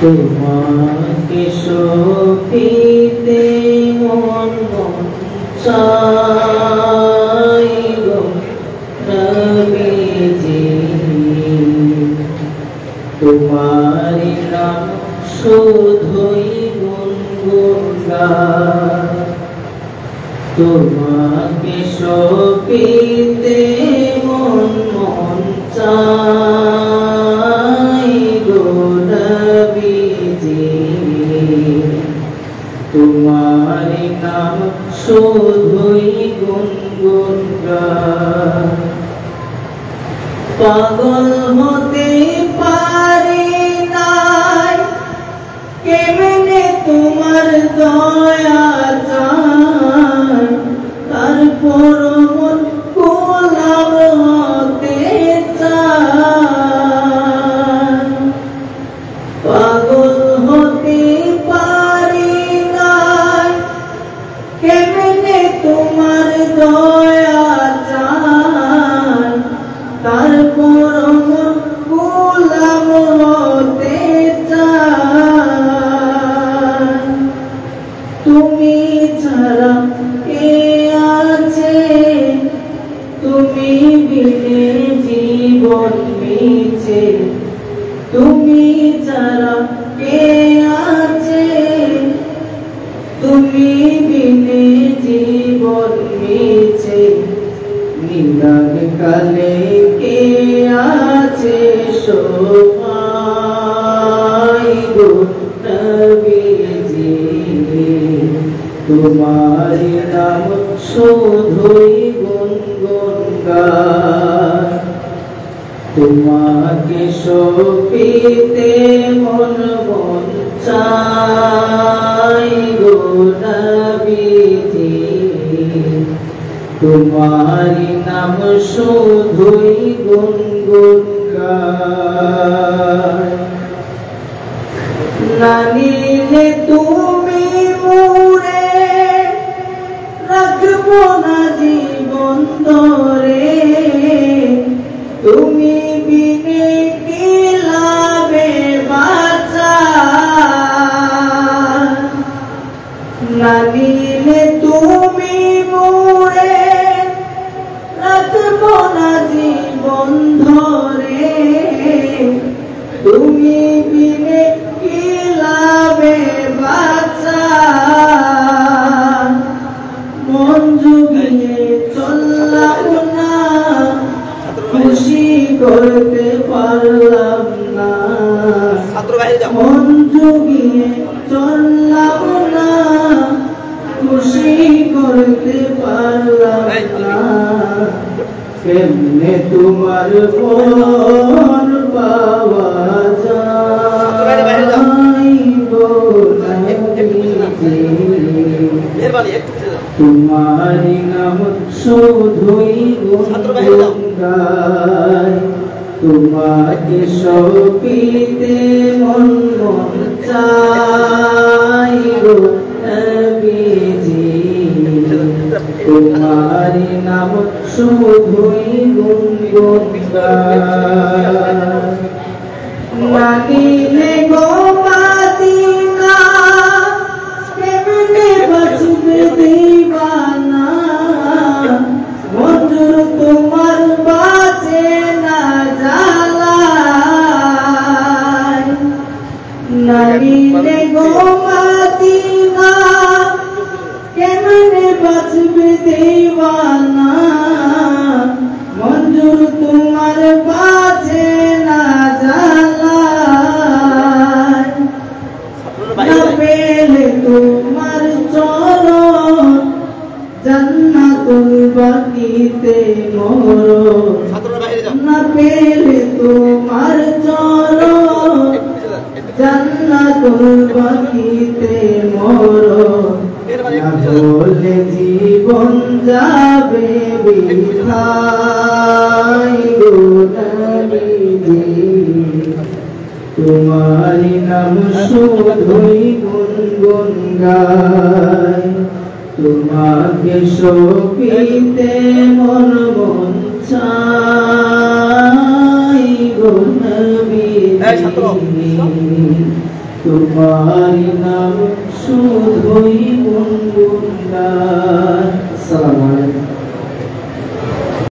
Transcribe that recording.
তোমাকে সপিতে মন চাই গো নবীজি, তোমার নাম শুধুই গুনগুন গাই। তোমাকে সপিতে মন চাই গো নবীজি, তোমার নাম শুধুই গুনগুন গাই। পাগল হতে পারি নাই, কেমনে তোমার দয়া চাই, তারপর মন গোলাম হতে চাই। পাগল হতে পারি নাই, কেমনে তোমার দয়া চাই, তারপর মন গোলাম হতে চাই। তুমি ছাড়া কে আছে, তুমি বিনে জীবন মিছে। তুমি ছাড়া কে আছে, তুমি বিনে জীবন মিছে। নিদান কালে কে আছে সহায় গো নবীজি, তোমার নাম শুধুই গুনগুন গাই। তোমাকে সপিতে মন চাই গো নবীজি, তোমার নাম শুধুই গুনগুন গাই। না নিলে তুমি মোরে রাখবো না জীবন ধরে, তুমি বিনে কি লাভে বাঁচা। না নিলে তুমি মোরে রাখবো না জীবন ধরে, তুমি বিনে কি লাভে বাঁচা। মন জুগিয়ে চললাম না, খুশি করতে পারলাম না। মন জুগিয়ে চললাম না, খুশি করতে পারলাম না। কেমনে তোমার মন পাওয়া যায় গো নবীজি, তোমার নাম শুধুই গুনগুন গাই। তোমাকে সপিতে মন চাই গো নবীজি, তোমার নাম শুধুই গুনগুন গাই। না নিলে গো মদিনা, কেমনে বাঁচবে দিবানা। মঞ্জুর তোমার বাঁচে না জ্বালায়। না নিলে গো মদিনা, কেমনে বাঁচবে দিবানা। মঞ্জুর তোমার বাঁচে না জ্বালায়। না পেলে তোমার চরণ, জান্নাতুল বাকিতে মরণ। না পেলে তোমার চরণ, জান্নাতুল বাকিতে মরণ। না হলে জীবন যাবে বৃথায় গো নবীজি, তোমার নাম শুধুই গুনগুন গাই। তোমাকে সপিতে মন চাই গো নবীজি, তোমারি নাম শুধুই গুনগুন গায়